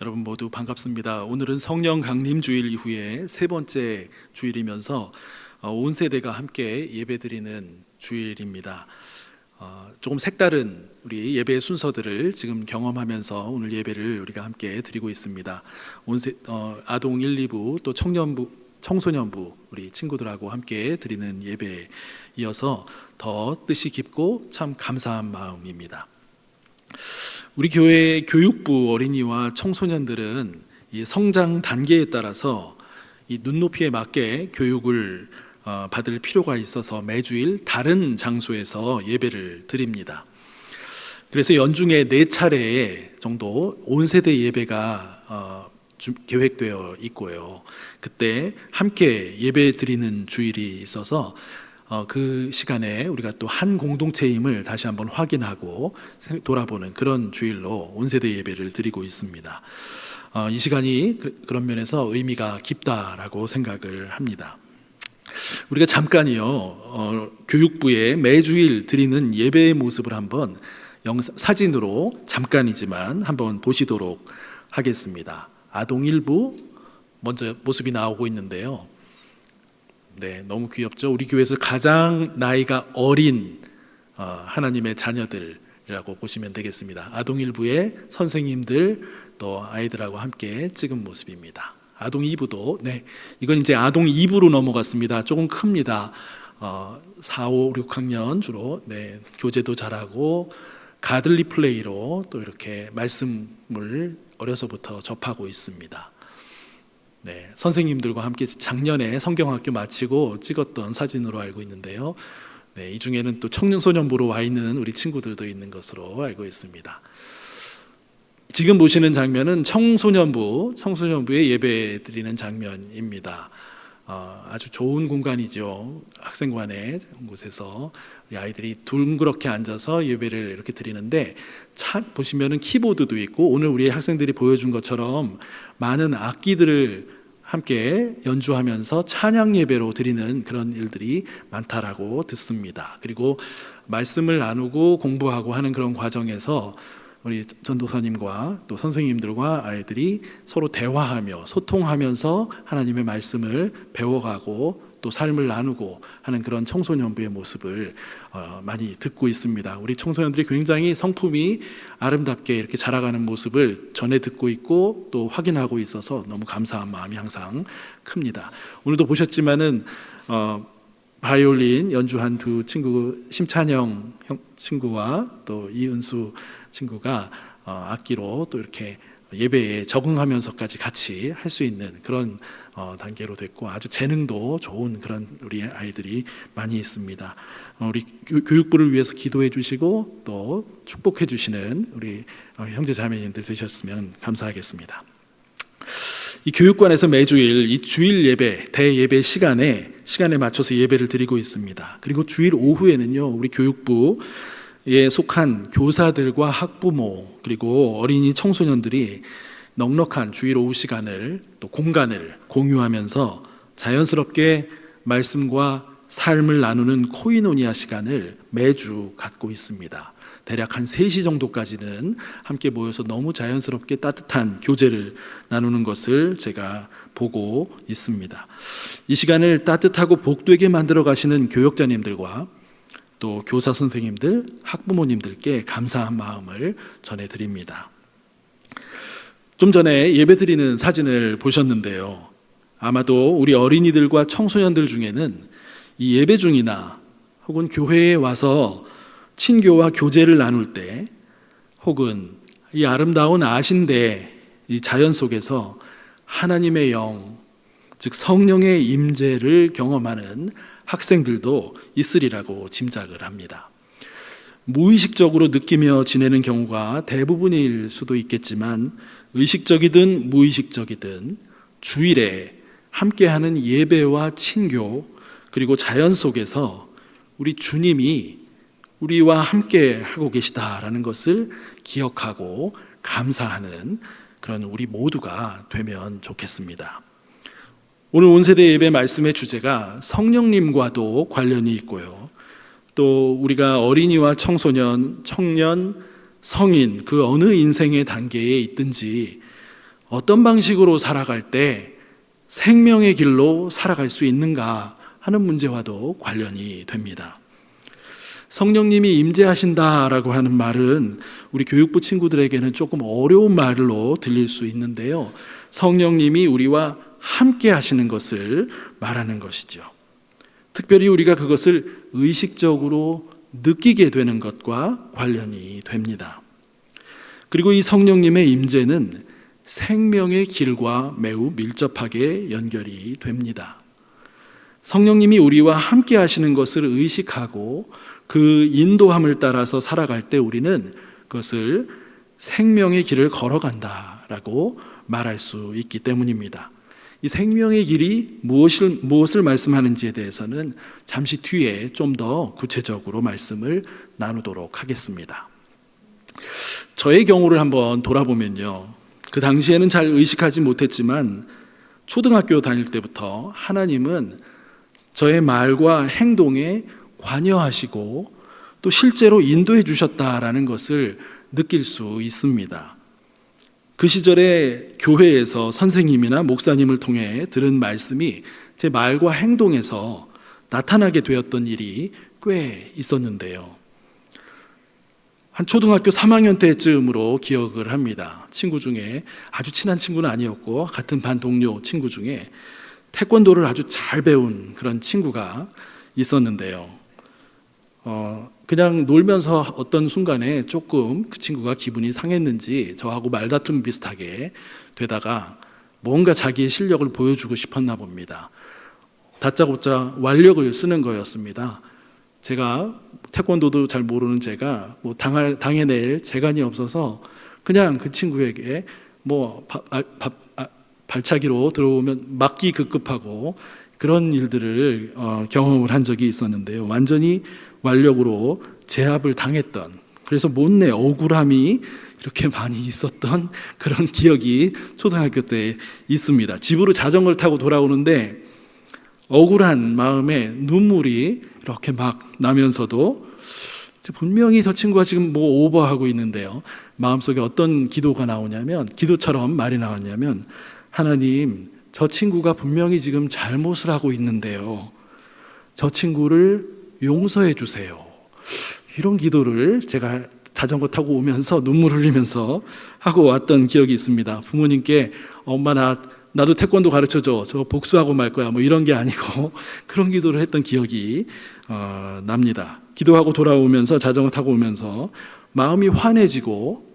여러분 모두 반갑습니다. 오늘은 성령 강림 주일 이후에 세 번째 주일이면서 온 세대가 함께 예배드리는 주일입니다. 조금 색다른 우리 예배 순서들을 지금 경험하면서 오늘 예배를 우리가 함께 드리고 있습니다. 아동 1, 2부 또 청소년부 우리 친구들하고 함께 드리는 예배에 이어서 더 뜻이 깊고 참 감사한 마음입니다. 우리 교회 교육부 어린이와 청소년들은 이 성장 단계에 따라서 이 눈높이에 맞게 교육을 받을 필요가 있어서 매주일 다른 장소에서 예배를 드립니다. 그래서 연중에 4차례 정도 온 세대 예배가 계획되어 있고요. 그때 함께 예배 드리는 주일이 있어서 그 시간에 우리가 또 한 공동체임을 다시 한번 확인하고 돌아보는 그런 주일로 온세대 예배를 드리고 있습니다. 이 시간이 그런 면에서 의미가 깊다라고 생각을 합니다. 우리가 잠깐이요 교육부에 매주일 드리는 예배의 모습을 한번 사진으로 잠깐이지만 한번 보시도록 하겠습니다. 아동 1부 먼저 모습이 나오고 있는데요. 네, 너무 귀엽죠? 우리 교회에서 가장 나이가 어린 하나님의 자녀들이라고 보시면 되겠습니다. 아동 1부의 선생님들 또 아이들하고 함께 찍은 모습입니다. 아동 2부도 이건 이제 아동 2부로 넘어갔습니다. 조금 큽니다. 4, 5, 6학년 주로 교제도 잘하고 가들리 플레이로 또 이렇게 말씀을 어려서부터 접하고 있습니다. 선생님들과 함께 작년에 성경학교 마치고 찍었던 사진으로 알고 있는데요. 이 중에는 또 청년소년부로 와 있는 우리 친구들도 있는 것으로 알고 있습니다. 지금 보시는 장면은 청소년부의 예배 드리는 장면입니다. 아주 좋은 공간이죠. 학생관의 곳에서 우리 아이들이 둥그렇게 앉아서 예배를 이렇게 드리는데 보시면은 키보드도 있고 오늘 우리 학생들이 보여준 것처럼 많은 악기들을 함께 연주하면서 찬양 예배로 드리는 그런 일들이 많다라고 듣습니다. 그리고 말씀을 나누고 공부하고 하는 그런 과정에서 우리 전도사님과 또 선생님들과 아이들이 서로 대화하며 소통하면서 하나님의 말씀을 배워가고 또 삶을 나누고 하는 그런 청소년부의 모습을 많이 듣고 있습니다. 우리 청소년들이 굉장히 성품이 아름답게 이렇게 자라가는 모습을 전해 듣고 있고 또 확인하고 있어서 너무 감사한 마음이 항상 큽니다. 오늘도 보셨지만은 바이올린 연주한 두 친구, 심찬영 친구와 또 이은수 친구가 악기로 또 이렇게 예배에 적응하면서까지 같이 할 수 있는 그런 단계로 됐고 아주 재능도 좋은 그런 우리 아이들이 많이 있습니다. 우리 교육부를 위해서 기도해 주시고 또 축복해 주시는 우리 형제 자매님들 되셨으면 감사하겠습니다. 이 교육관에서 매주일 이 주일 예배, 대예배 시간에 맞춰서 예배를 드리고 있습니다. 그리고 주일 오후에는요 우리 교육부에 속한 교사들과 학부모 그리고 어린이 청소년들이 넉넉한 주일 오후 시간을 또 공간을 공유하면서 자연스럽게 말씀과 삶을 나누는 코이노니아 시간을 매주 갖고 있습니다. 대략 한 3시 정도까지는 함께 모여서 너무 자연스럽게 따뜻한 교제를 나누는 것을 제가 보고 있습니다. 이 시간을 따뜻하고 복되게 만들어 가시는 교역자님들과 또 교사 선생님들, 학부모님들께 감사한 마음을 전해드립니다. 좀 전에 예배드리는 사진을 보셨는데요. 아마도 우리 어린이들과 청소년들 중에는 이 예배 중이나 혹은 교회에 와서 친교와 교제를 나눌 때 혹은 이 아름다운 아신대 이 자연 속에서 하나님의 영, 즉 성령의 임재를 경험하는 학생들도 있으리라고 짐작을 합니다. 무의식적으로 느끼며 지내는 경우가 대부분일 수도 있겠지만 의식적이든 무의식적이든 주일에 함께하는 예배와 친교 그리고 자연 속에서 우리 주님이 우리와 함께 하고 계시다라는 것을 기억하고 감사하는 그런 우리 모두가 되면 좋겠습니다. 오늘 온세대 예배 말씀의 주제가 성령님과도 관련이 있고요. 또 우리가 어린이와 청소년, 청년, 성인 그 어느 인생의 단계에 있든지 어떤 방식으로 살아갈 때 생명의 길로 살아갈 수 있는가 하는 문제와도 관련이 됩니다. 성령님이 임재하신다라고 하는 말은 우리 교육부 친구들에게는 조금 어려운 말로 들릴 수 있는데요. 성령님이 우리와 함께 하시는 것을 말하는 것이죠. 특별히 우리가 그것을 의식적으로 느끼게 되는 것과 관련이 됩니다. 그리고 이 성령님의 임재는 생명의 길과 매우 밀접하게 연결이 됩니다. 성령님이 우리와 함께 하시는 것을 의식하고 그 인도함을 따라서 살아갈 때 우리는 그것을 생명의 길을 걸어간다라고 말할 수 있기 때문입니다. 이 생명의 길이 무엇을 말씀하는지에 대해서는 잠시 뒤에 좀 더 구체적으로 말씀을 나누도록 하겠습니다. 저의 경우를 한번 돌아보면요, 그 당시에는 잘 의식하지 못했지만 초등학교 다닐 때부터 하나님은 저의 말과 행동에 관여하시고 또 실제로 인도해 주셨다라는 것을 느낄 수 있습니다. 그 시절에 교회에서 선생님이나 목사님을 통해 들은 말씀이 제 말과 행동에서 나타나게 되었던 일이 꽤 있었는데요. 한 초등학교 3학년 때쯤으로 기억을 합니다. 친구 중에 아주 친한 친구는 아니었고 같은 반 동료 친구 중에 태권도를 아주 잘 배운 그런 친구가 있었는데요. 그냥 놀면서 어떤 순간에 조금 그 친구가 기분이 상했는지 저하고 말다툼 비슷하게 되다가 뭔가 자기의 실력을 보여주고 싶었나 봅니다. 다짜고짜 완력을 쓰는 거였습니다. 제가 태권도도 잘 모르는 제가 당해낼 재간이 없어서 그냥 그 친구에게 발차기로 들어오면 맞기 급급하고 그런 일들을 경험을 한 적이 있었는데요. 완전히 완력으로 제압을 당했던, 그래서 못내 억울함이 이렇게 많이 있었던 그런 기억이 초등학교 때 있습니다. 집으로 자전거를 타고 돌아오는데 억울한 마음에 눈물이 이렇게 막 나면서도 분명히 저 친구가 지금 오버하고 있는데요, 마음속에 어떤 기도가 나오냐면, 기도처럼 말이 나왔냐면, 하나님, 저 친구가 분명히 지금 잘못을 하고 있는데요, 저 친구를 용서해 주세요. 이런 기도를 제가 자전거 타고 오면서 눈물 흘리면서 하고 왔던 기억이 있습니다. 부모님께 엄마 나도 태권도 가르쳐줘, 저 복수하고 말 거야, 이런 게 아니고 그런 기도를 했던 기억이 납니다. 기도하고 돌아오면서 자전거 타고 오면서 마음이 환해지고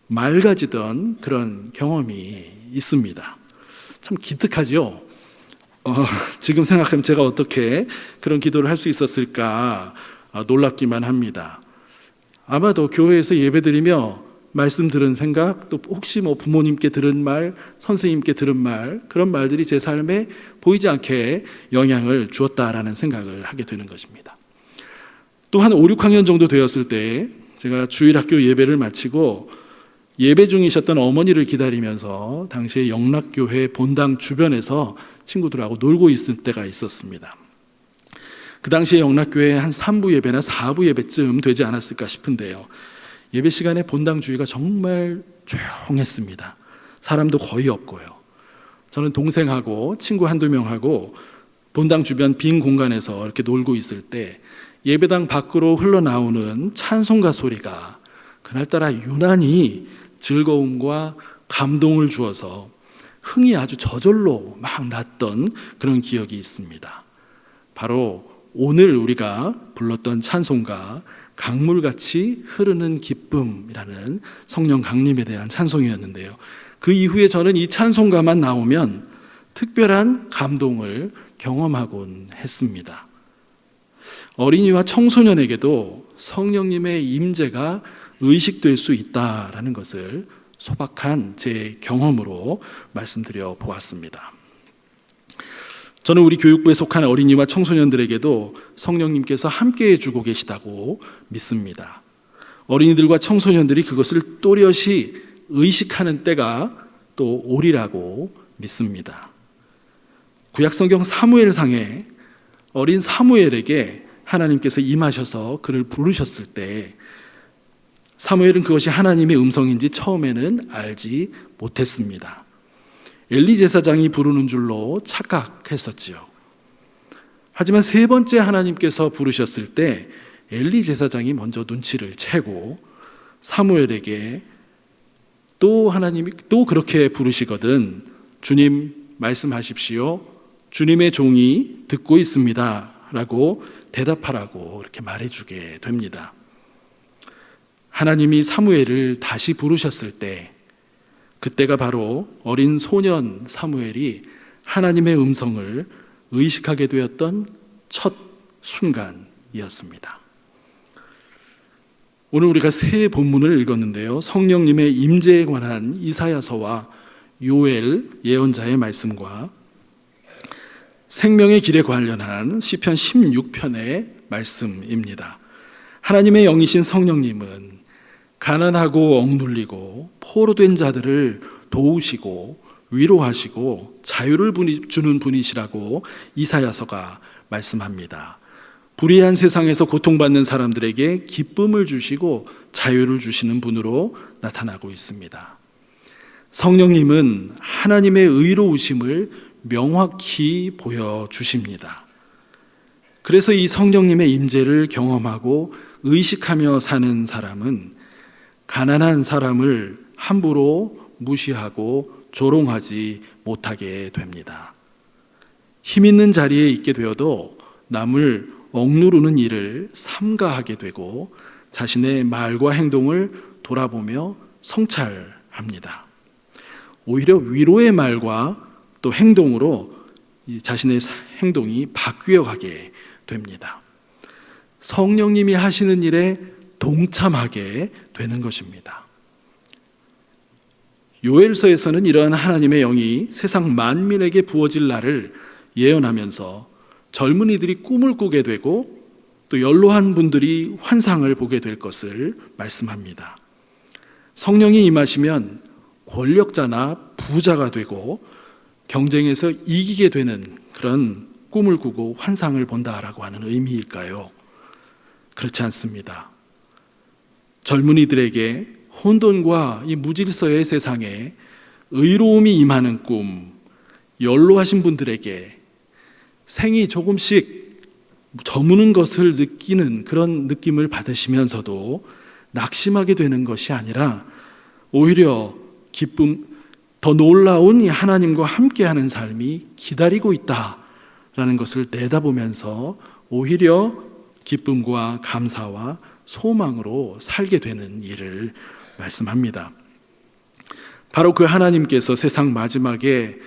맑아지던 그런 경험이 있습니다. 참 기특하죠. 지금 생각하면 제가 어떻게 그런 기도를 할 수 있었을까 놀랍기만 합니다. 아마도 교회에서 예배드리며 말씀 들은 생각, 또 혹시 부모님께 들은 말, 선생님께 들은 말, 그런 말들이 제 삶에 보이지 않게 영향을 주었다라는 생각을 하게 되는 것입니다. 또 한 5, 6학년 정도 되었을 때 제가 주일학교 예배를 마치고 예배 중이셨던 어머니를 기다리면서 당시에 영락교회 본당 주변에서 친구들하고 놀고 있을 때가 있었습니다. 그 당시에 영락교회 한 3부 예배나 4부 예배쯤 되지 않았을까 싶은데요, 예배 시간에 본당 주위가 정말 조용했습니다. 사람도 거의 없고요. 저는 동생하고 친구 한두 명하고 본당 주변 빈 공간에서 이렇게 놀고 있을 때 예배당 밖으로 흘러나오는 찬송가 소리가 그날따라 유난히 즐거움과 감동을 주어서 흥이 아주 저절로 막 났던 그런 기억이 있습니다. 바로 오늘 우리가 불렀던 찬송가 강물같이 흐르는 기쁨이라는 성령 강림에 대한 찬송이었는데요, 그 이후에 저는 이 찬송가만 나오면 특별한 감동을 경험하곤 했습니다. 어린이와 청소년에게도 성령님의 임재가 의식될 수 있다라는 것을 소박한 제 경험으로 말씀드려 보았습니다. 저는 우리 교육부에 속한 어린이와 청소년들에게도 성령님께서 함께해 주고 계시다고 믿습니다. 어린이들과 청소년들이 그것을 또렷이 의식하는 때가 또 오리라고 믿습니다. 구약성경 사무엘상에 어린 사무엘에게 하나님께서 임하셔서 그를 부르셨을 때 사무엘은 그것이 하나님의 음성인지 처음에는 알지 못했습니다. 엘리 제사장이 부르는 줄로 착각했었지요. 하지만 세 번째 하나님께서 부르셨을 때 엘리 제사장이 먼저 눈치를 채고 사무엘에게 또 하나님이 또 그렇게 부르시거든 주님 말씀하십시오. 주님의 종이 듣고 있습니다. 라고 대답하라고 이렇게 말해주게 됩니다. 하나님이 사무엘을 다시 부르셨을 때 그때가 바로 어린 소년 사무엘이 하나님의 음성을 의식하게 되었던 첫 순간이었습니다. 오늘 우리가 세 본문을 읽었는데요. 성령님의 임재에 관한 이사야서와 요엘 예언자의 말씀과 생명의 길에 관련한 시편 16편의 말씀입니다. 하나님의 영이신 성령님은 가난하고 억눌리고 포로된 자들을 도우시고 위로하시고 자유를 주는 분이시라고 이사야서가 말씀합니다. 불의한 세상에서 고통받는 사람들에게 기쁨을 주시고 자유를 주시는 분으로 나타나고 있습니다. 성령님은 하나님의 의로우심을 명확히 보여주십니다. 그래서 이 성령님의 임재를 경험하고 의식하며 사는 사람은 가난한 사람을 함부로 무시하고 조롱하지 못하게 됩니다. 힘 있는 자리에 있게 되어도 남을 억누르는 일을 삼가하게 되고 자신의 말과 행동을 돌아보며 성찰합니다. 오히려 위로의 말과 또 행동으로 자신의 행동이 바뀌어 가게 됩니다. 성령님이 하시는 일에 동참하게 되는 것입니다. 요엘서에서는 이러한 하나님의 영이 세상 만민에게 부어질 날을 예언하면서 젊은이들이 꿈을 꾸게 되고 또 연로한 분들이 환상을 보게 될 것을 말씀합니다. 성령이 임하시면 권력자나 부자가 되고 경쟁에서 이기게 되는 그런 꿈을 꾸고 환상을 본다라고 하는 의미일까요? 그렇지 않습니다. 젊은이들에게 혼돈과 이 무질서의 세상에 의로움이 임하는 꿈, 연로하신 분들에게 생이 조금씩 저무는 것을 느끼는 그런 느낌을 받으시면서도 낙심하게 되는 것이 아니라 오히려 기쁨, 더 놀라운 이 하나님과 함께하는 삶이 기다리고 있다라는 것을 내다보면서 오히려 기쁨과 감사와 소망으로 살게 되는 일을 말씀합니다. 바로 그 하나님께서 세상 마지막에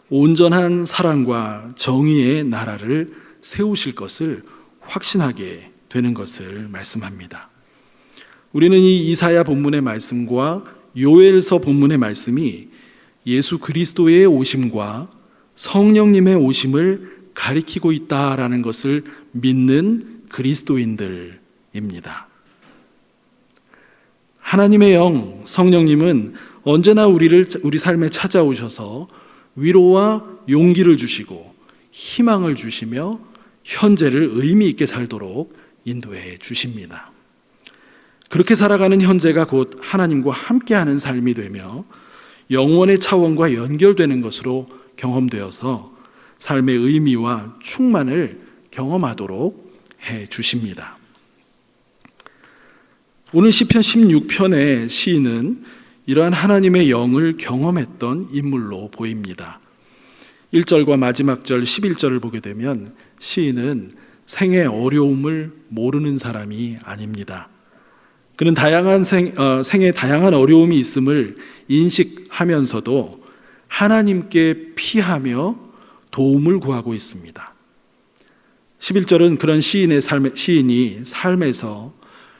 온전한 사랑과 정의의 나라를 세우실 것을 확신하게 되는 것을 말씀합니다. 우리는 이 이사야 본문의 말씀과 요엘서 본문의 말씀이 예수 그리스도의 오심과 성령님의 오심을 가리키고 있다라는 것을 믿는 그리스도인들입니다. 하나님의 영, 성령님은 언제나 우리 삶에 찾아오셔서 위로와 용기를 주시고 희망을 주시며 현재를 의미 있게 살도록 인도해 주십니다. 그렇게 살아가는 현재가 곧 하나님과 함께하는 삶이 되며 영원의 차원과 연결되는 것으로 경험되어서 삶의 의미와 충만을 경험하도록 해 주십니다. 오늘 시편 16편의 시인은 이러한 하나님의 영을 경험했던 인물로 보입니다. 1절과 마지막 절 11절을 보게 되면 시인은 생의 어려움을 모르는 사람이 아닙니다. 그는 생에 다양한 어려움이 있음을 인식하면서도 하나님께 피하며 도움을 구하고 있습니다. 11절은 그런 시인이 삶에서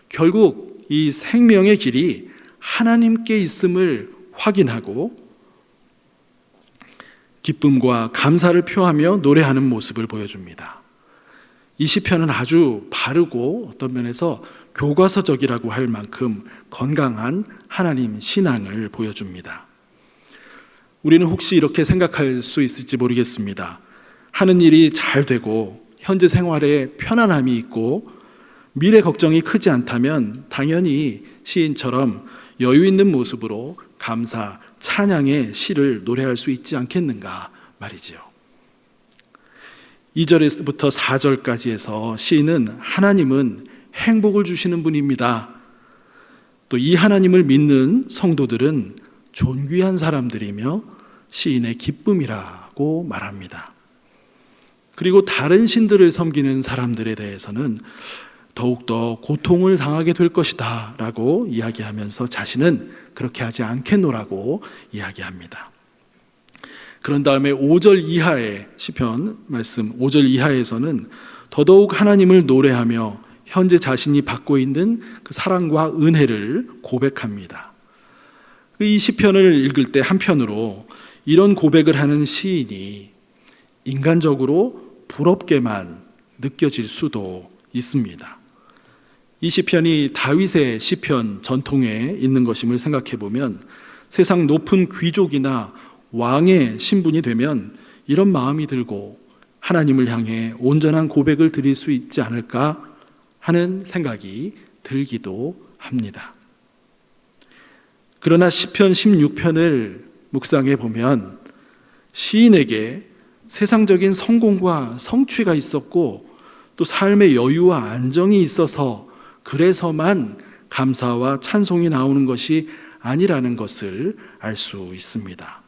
결국 이 생명의 길이 하나님께 있음을 확인하고 기쁨과 감사를 표하며 노래하는 모습을 보여줍니다. 이 시편은 아주 바르고 어떤 면에서 교과서적이라고 할 만큼 건강한 하나님 신앙을 보여줍니다. 우리는 혹시 이렇게 생각할 수 있을지 모르겠습니다. 하는 일이 잘 되고 현재 생활에 편안함이 있고 미래 걱정이 크지 않다면 당연히 시인처럼 여유 있는 모습으로 감사, 찬양의 시를 노래할 수 있지 않겠는가 말이지요. 2절부터 4절까지 해서 시인은 하나님은 행복을 주시는 분입니다. 또 이 하나님을 믿는 성도들은 존귀한 사람들이며 시인의 기쁨이라고 말합니다. 그리고 다른 신들을 섬기는 사람들에 대해서는 더욱더 고통을 당하게 될 것이다 라고 이야기하면서 자신은 그렇게 하지 않겠노라고 이야기합니다. 그런 다음에 5절 이하의 시편 말씀 5절 이하에서는 더더욱 하나님을 노래하며 현재 자신이 받고 있는 그 사랑과 은혜를 고백합니다. 이 시편을 읽을 때 한편으로 이런 고백을 하는 시인이 인간적으로 부럽게만 느껴질 수도 있습니다. 이 시편이 다윗의 시편 전통에 있는 것임을 생각해 보면 세상 높은 귀족이나 왕의 신분이 되면 이런 마음이 들고 하나님을 향해 온전한 고백을 드릴 수 있지 않을까 하는 생각이 들기도 합니다. 그러나 시편 16편을 묵상해 보면 시인에게 세상적인 성공과 성취가 있었고 또 삶의 여유와 안정이 있어서 그래서만 감사와 찬송이 나오는 것이 아니라는 것을 알 수 있습니다.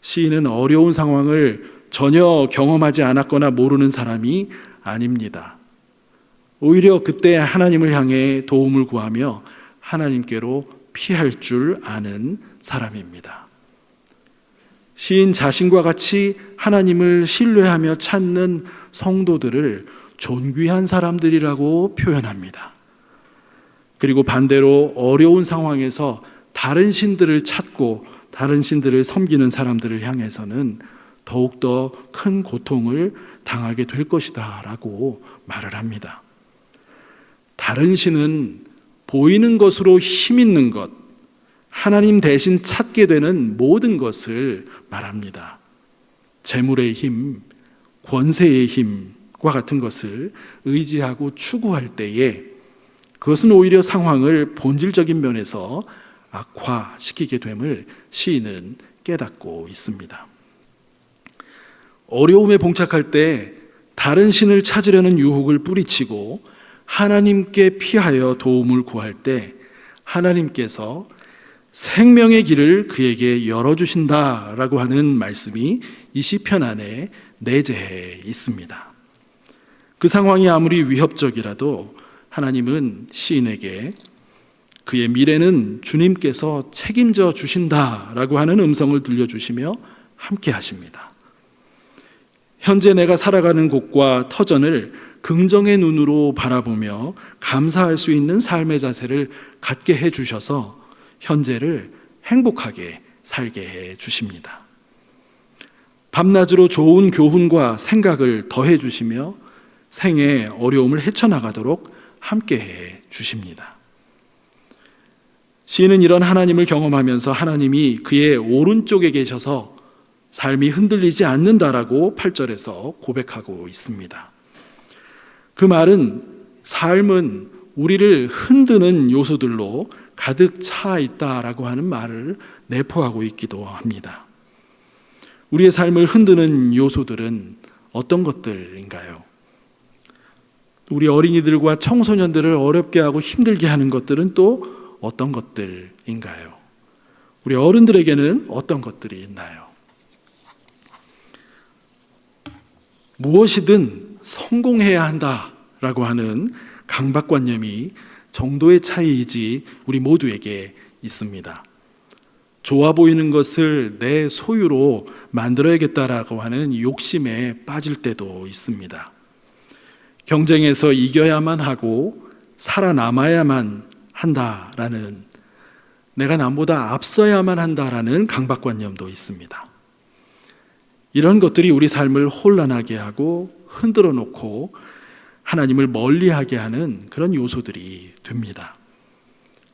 시인은 어려운 상황을 전혀 경험하지 않았거나 모르는 사람이 아닙니다. 오히려 그때 하나님을 향해 도움을 구하며 하나님께로 피할 줄 아는 사람입니다. 시인 자신과 같이 하나님을 신뢰하며 찾는 성도들을 존귀한 사람들이라고 표현합니다. 그리고 반대로 어려운 상황에서 다른 신들을 찾고 다른 신들을 섬기는 사람들을 향해서는 더욱더 큰 고통을 당하게 될 것이다 라고 말을 합니다. 다른 신은 보이는 것으로 힘 있는 것, 하나님 대신 찾게 되는 모든 것을 말합니다. 재물의 힘, 권세의 힘과 같은 것을 의지하고 추구할 때에 그것은 오히려 상황을 본질적인 면에서 악화시키게 됨을 시인은 깨닫고 있습니다. 어려움에 봉착할 때 다른 신을 찾으려는 유혹을 뿌리치고 하나님께 피하여 도움을 구할 때 하나님께서 생명의 길을 그에게 열어주신다라고 하는 말씀이 이 시편 안에 내재해 있습니다. 그 상황이 아무리 위협적이라도 하나님은 시인에게 그의 미래는 주님께서 책임져 주신다라고 하는 음성을 들려주시며 함께 하십니다. 현재 내가 살아가는 곳과 터전을 긍정의 눈으로 바라보며 감사할 수 있는 삶의 자세를 갖게 해주셔서 현재를 행복하게 살게 해주십니다. 밤낮으로 좋은 교훈과 생각을 더해 주시며 생의 어려움을 헤쳐나가도록 함께 해 주십니다. 시인은 이런 하나님을 경험하면서 하나님이 그의 오른쪽에 계셔서 삶이 흔들리지 않는다라고 8절에서 고백하고 있습니다. 그 말은 삶은 우리를 흔드는 요소들로 가득 차 있다라고 하는 말을 내포하고 있기도 합니다. 우리의 삶을 흔드는 요소들은 어떤 것들인가요? 우리 어린이들과 청소년들을 어렵게 하고 힘들게 하는 것들은 또 어떤 것들인가요? 우리 어른들에게는 어떤 것들이 있나요? 무엇이든 성공해야 한다라고 하는 강박관념이 정도의 차이이지 우리 모두에게 있습니다. 좋아 보이는 것을 내 소유로 만들어야겠다라고 하는 욕심에 빠질 때도 있습니다. 경쟁에서 이겨야만 하고 살아남아야만 한다라는, 내가 남보다 앞서야만 한다라는 강박관념도 있습니다. 이런 것들이 우리 삶을 혼란하게 하고 흔들어 놓고 하나님을 멀리하게 하는 그런 요소들이 됩니다.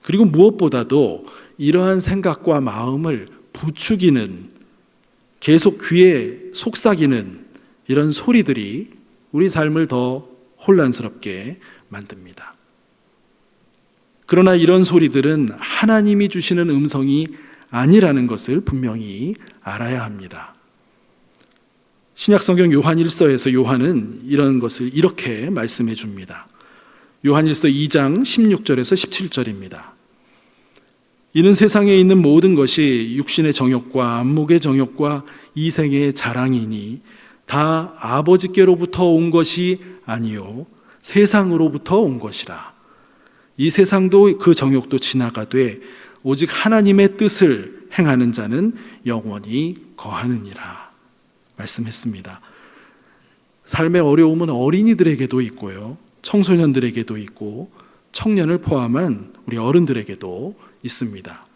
그리고 무엇보다도 이러한 생각과 마음을 부추기는, 계속 귀에 속삭이는 이런 소리들이 우리 삶을 더 혼란스럽게 만듭니다. 그러나 이런 소리들은 하나님이 주시는 음성이 아니라는 것을 분명히 알아야 합니다. 신약성경 요한 1서에서 요한은 이런 것을 이렇게 말씀해 줍니다. 요한 1서 2장 16절에서 17절입니다. 이는 세상에 있는 모든 것이 육신의 정욕과 안목의 정욕과 이생의 자랑이니 다 아버지께로부터 온 것이 아니요 세상으로부터 온 것이라. 이 세상도 그 정욕도 지나가되 오직 하나님의 뜻을 행하는 자는 영원히 거하느니라 말씀했습니다. 삶의 어려움은 어린이들에게도 있고요, 청소년들에게도 있고 청년을 포함한 우리 어른들에게도 있습니다.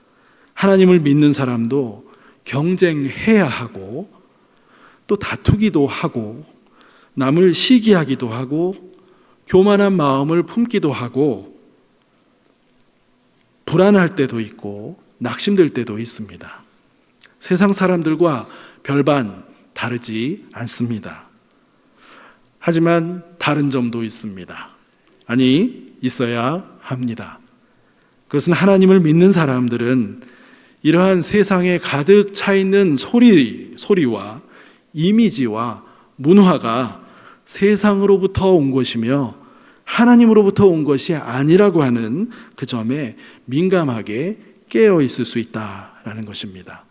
하나님을 믿는 사람도 경쟁해야 하고 또 다투기도 하고 남을 시기하기도 하고 교만한 마음을 품기도 하고 불안할 때도 있고 낙심될 때도 있습니다. 세상 사람들과 별반 다르지 않습니다. 하지만 다른 점도 있습니다. 아니, 있어야 합니다. 그것은 하나님을 믿는 사람들은 이러한 세상에 가득 차 있는 소리와 이미지와 문화가 세상으로부터 온 것이며 하나님으로부터 온 것이 아니라고 하는 그 점에 민감하게 깨어 있을 수 있다라는 것입니다.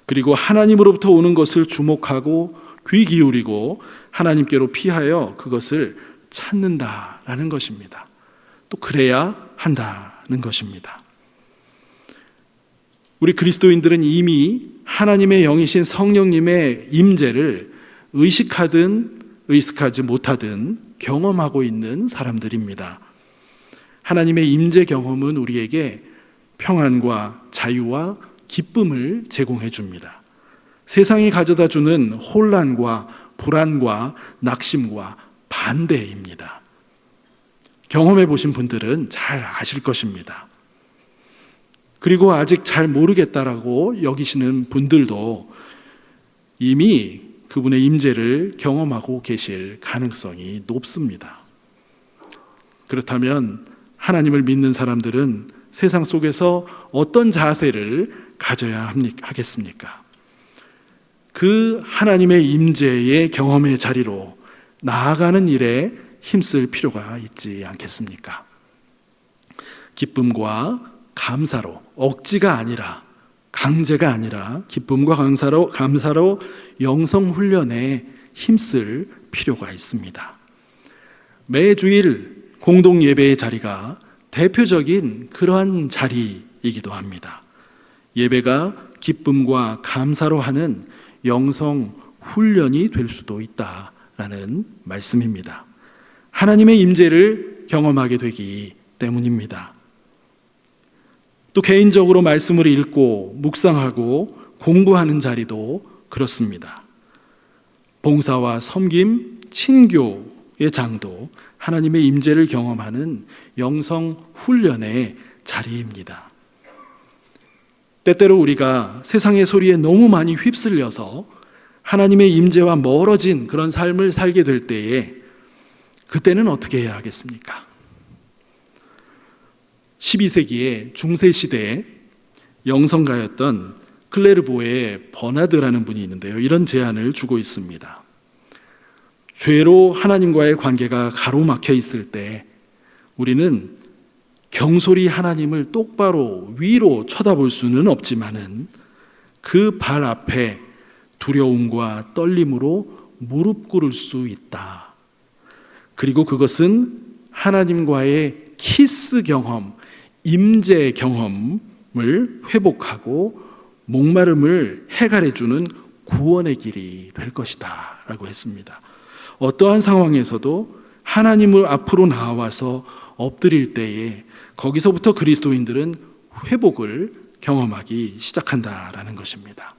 그리고 하나님으로부터 오는 것을 주목하고 귀 기울이고 하나님께로 피하여 그것을 찾는다라는 것입니다. 또 그래야 한다는 것입니다. 우리 그리스도인들은 이미 하나님의 영이신 성령님의 임재를 의식하든 의식하지 못하든 경험하고 있는 사람들입니다. 하나님의 임재 경험은 우리에게 평안과 자유와 기쁨을 제공해 줍니다. 세상이 가져다 주는 혼란과 불안과 낙심과 반대입니다. 경험해 보신 분들은 잘 아실 것입니다. 그리고 아직 잘 모르겠다라고 여기시는 분들도 이미 그분의 임재를 경험하고 계실 가능성이 높습니다. 그렇다면 하나님을 믿는 사람들은 세상 속에서 어떤 자세를 가져야 하겠습니까? 그 하나님의 임재의 경험의 자리로 나아가는 일에 힘쓸 필요가 있지 않겠습니까? 기쁨과 감사로, 억지가 아니라, 강제가 아니라 기쁨과 감사로 영성 훈련에 힘쓸 필요가 있습니다. 매주일 공동 예배의 자리가 대표적인 그러한 자리이기도 합니다. 예배가 기쁨과 감사로 하는 영성 훈련이 될 수도 있다라는 말씀입니다. 하나님의 임재를 경험하게 되기 때문입니다. 또 개인적으로 말씀을 읽고 묵상하고 공부하는 자리도 그렇습니다. 봉사와 섬김, 친교의 장도 하나님의 임재를 경험하는 영성 훈련의 자리입니다. 때때로 우리가 세상의 소리에 너무 많이 휩쓸려서 하나님의 임재와 멀어진 그런 삶을 살게 될 때에 그때는 어떻게 해야 하겠습니까? 12세기의 중세시대에 영성가였던 클레르보의 버나드라는 분이 있는데요, 이런 제안을 주고 있습니다. 죄로 하나님과의 관계가 가로막혀 있을 때 우리는 경솔히 하나님을 똑바로 위로 쳐다볼 수는 없지만은 그 발 앞에 두려움과 떨림으로 무릎 꿇을 수 있다. 그리고 그것은 하나님과의 키스 경험, 임재 경험을 회복하고 목마름을 해결해주는 구원의 길이 될 것이다 라고 했습니다. 어떠한 상황에서도 하나님을 앞으로 나와서 엎드릴 때에 거기서부터 그리스도인들은 회복을 경험하기 시작한다라는 것입니다.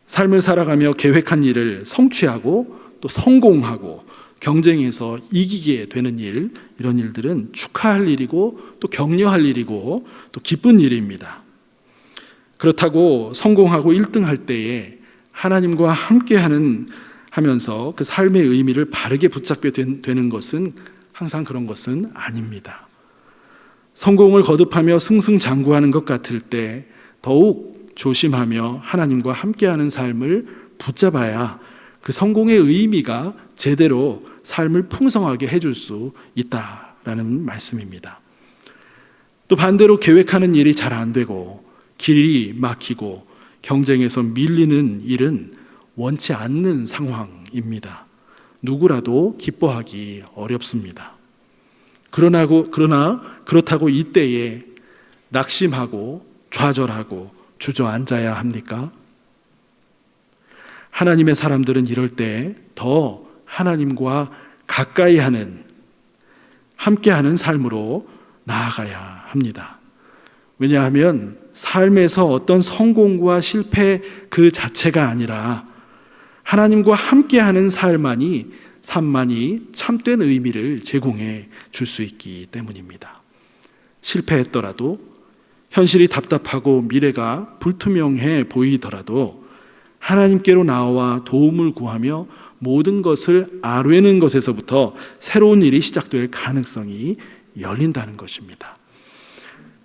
삶을 살아가며 계획한 일을 성취하고 또 성공하고 경쟁에서 이기게 되는 일, 이런 일들은 축하할 일이고 또 격려할 일이고 또 기쁜 일입니다. 그렇다고 성공하고 1등할 때에 하나님과 함께 하면서 그 삶의 의미를 바르게 붙잡게 되는 것은 항상 그런 것은 아닙니다. 성공을 거듭하며 승승장구하는 것 같을 때 더욱 조심하며 하나님과 함께하는 삶을 붙잡아야 그 성공의 의미가 제대로 삶을 풍성하게 해줄 수 있다라는 말씀입니다. 또 반대로 계획하는 일이 잘 안 되고 길이 막히고 경쟁에서 밀리는 일은 원치 않는 상황입니다. 누구라도 기뻐하기 어렵습니다. 그러나 그렇다고 이때에 낙심하고 좌절하고 주저앉아야 합니까? 하나님의 사람들은 이럴 때 더 하나님과 가까이 하는, 함께하는 삶으로 나아가야 합니다. 왜냐하면 삶에서 어떤 성공과 실패 그 자체가 아니라 하나님과 함께하는 삶만이 참된 의미를 제공해 줄 수 있기 때문입니다. 실패했더라도, 현실이 답답하고 미래가 불투명해 보이더라도 하나님께로 나와 도움을 구하며 모든 것을 아뢰는 것에서부터 새로운 일이 시작될 가능성이 열린다는 것입니다.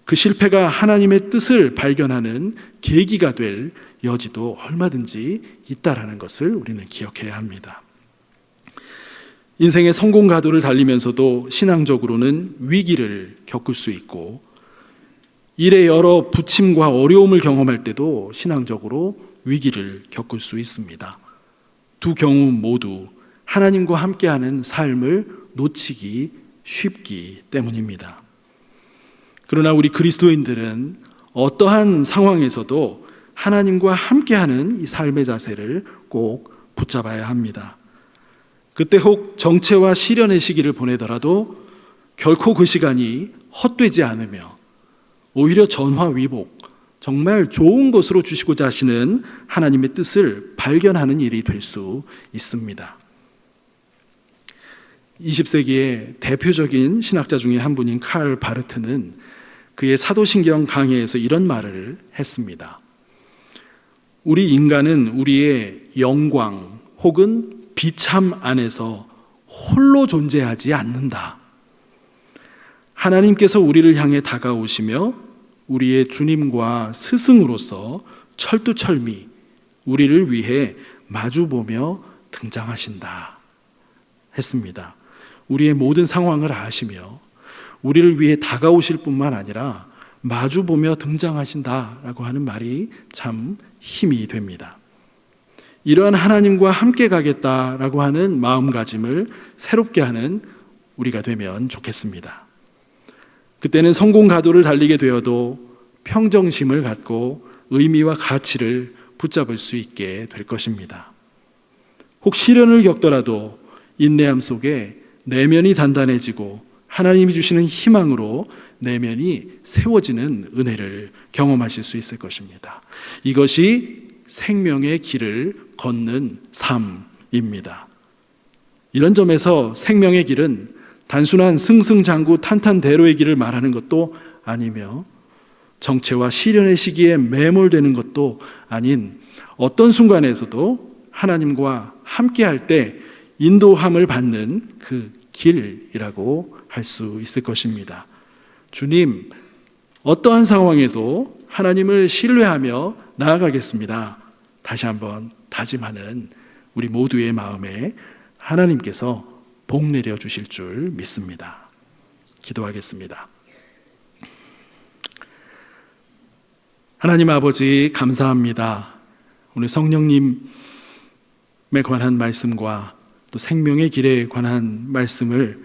그 실패가 하나님의 뜻을 발견하는 계기가 될 여지도 얼마든지 있다라는 것을 우리는 기억해야 합니다. 인생의 성공 가도를 달리면서도 신앙적으로는 위기를 겪을 수 있고, 일의 여러 부침과 어려움을 경험할 때도 신앙적으로 위기를 겪을 수 있습니다. 두 경우 모두 하나님과 함께하는 삶을 놓치기 쉽기 때문입니다. 그러나 우리 그리스도인들은 어떠한 상황에서도 하나님과 함께하는 이 삶의 자세를 꼭 붙잡아야 합니다. 그때 혹 정체와 시련의 시기를 보내더라도 결코 그 시간이 헛되지 않으며 오히려 전화위복, 정말 좋은 것으로 주시고자 하시는 하나님의 뜻을 발견하는 일이 될 수 있습니다. 20세기의 대표적인 신학자 중에 한 분인 칼 바르트는 그의 사도신경 강해에서 이런 말을 했습니다. 우리 인간은 우리의 영광 혹은 비참 안에서 홀로 존재하지 않는다. 하나님께서 우리를 향해 다가오시며 우리의 주님과 스승으로서 철두철미 우리를 위해 마주보며 등장하신다 했습니다. 우리의 모든 상황을 아시며 우리를 위해 다가오실 뿐만 아니라 마주보며 등장하신다라고 하는 말이 참 힘이 됩니다. 이러한 하나님과 함께 가겠다라고 하는 마음가짐을 새롭게 하는 우리가 되면 좋겠습니다. 그때는 성공 가도를 달리게 되어도 평정심을 갖고 의미와 가치를 붙잡을 수 있게 될 것입니다. 혹 시련을 겪더라도 인내함 속에 내면이 단단해지고 하나님이 주시는 희망으로 내면이 세워지는 은혜를 경험하실 수 있을 것입니다. 이것이 생명의 길을 걷는 삶입니다. 이런 점에서 생명의 길은 단순한 승승장구 탄탄대로의 길을 말하는 것도 아니며 정체와 시련의 시기에 매몰되는 것도 아닌 어떤 순간에서도 하나님과 함께할 때 인도함을 받는 그 길이라고 할 수 있을 것입니다. 주님, 어떠한 상황에도 하나님을 신뢰하며 나아가겠습니다. 다시 한번 다짐하는 우리 모두의 마음에 하나님께서 복 내려 주실 줄 믿습니다. 기도하겠습니다. 하나님 아버지, 감사합니다. 오늘 성령님에 관한 말씀과 또 생명의 길에 관한 말씀을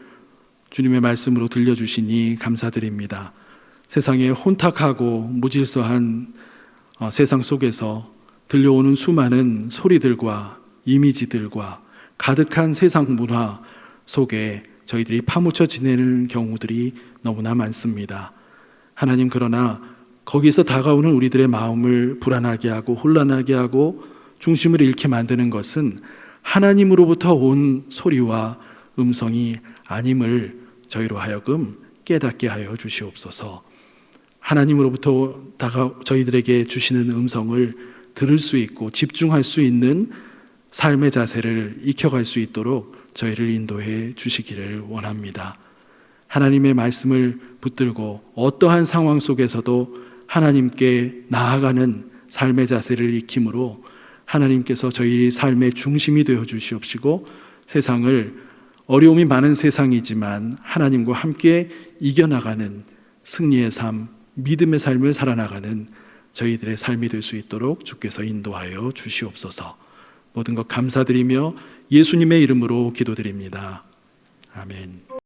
주님의 말씀으로 들려주시니 감사드립니다. 세상에 혼탁하고 무질서한 세상 속에서 들려오는 수많은 소리들과 이미지들과 가득한 세상 문화 속에 저희들이 파묻혀 지내는 경우들이 너무나 많습니다. 하나님, 그러나 거기서 다가오는 우리들의 마음을 불안하게 하고 혼란하게 하고 중심을 잃게 만드는 것은 하나님으로부터 온 소리와 음성이 아님을 저희로 하여금 깨닫게 하여 주시옵소서. 하나님으로부터 저희들에게 주시는 음성을 들을 수 있고 집중할 수 있는 삶의 자세를 익혀갈 수 있도록 저희를 인도해 주시기를 원합니다. 하나님의 말씀을 붙들고 어떠한 상황 속에서도 하나님께 나아가는 삶의 자세를 익힘으로 하나님께서 저희 삶의 중심이 되어 주시옵시고 세상을 어려움이 많은 세상이지만 하나님과 함께 이겨나가는 승리의 삶, 믿음의 삶을 살아나가는 저희들의 삶이 될 수 있도록 주께서 인도하여 주시옵소서. 모든 것 감사드리며 예수님의 이름으로 기도드립니다. 아멘.